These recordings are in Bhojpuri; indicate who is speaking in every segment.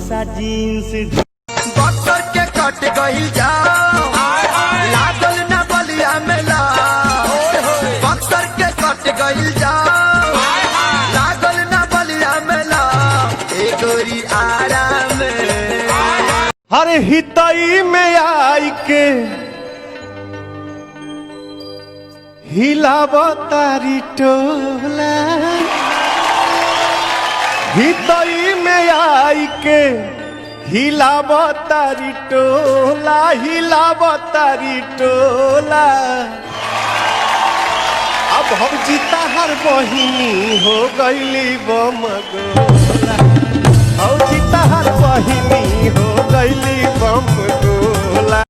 Speaker 1: सा जीन्स
Speaker 2: बक्सर के कट गई जाओ लागल न बलिया मेला बक्सर के कट गई जाओ लागल न बलिया मेला ए गोरी आराम
Speaker 1: हर हितई में आई के हिलाव तारी टोला हितई में आई के हिलाव तारी टोला हिलाव तारी टोला अब हम जीता हर बहिनी हो गईली बमगोला अब जीता हर बहिनी हो गईली बमगोला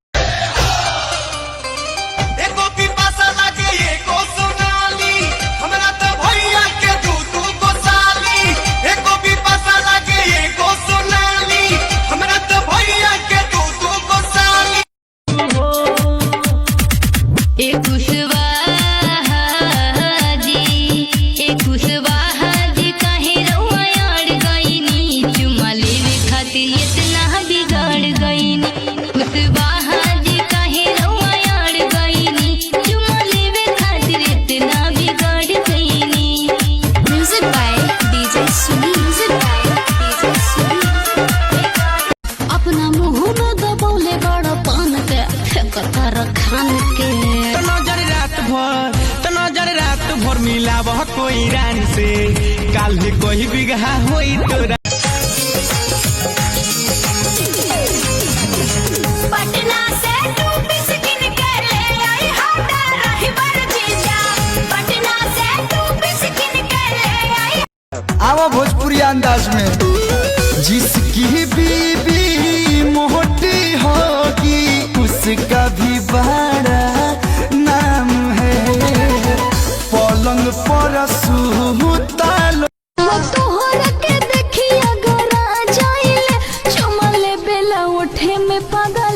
Speaker 3: रात भर मिलाव कोई रान से काल कोई बिगहा होई तोरा
Speaker 4: पटना से तू बिस्किन के ले आई हाटा रहबर जीजा पटना से तू बिस्किन के ले आई
Speaker 2: आवा भोजपुरी अंदाज में जिसकी बीबी मोटी होगी उसका भी बड़ा नाम है पलंग पर सुता लो
Speaker 4: तोहरा के देखिया गरा जाइले चुमले बेला उठे में पागल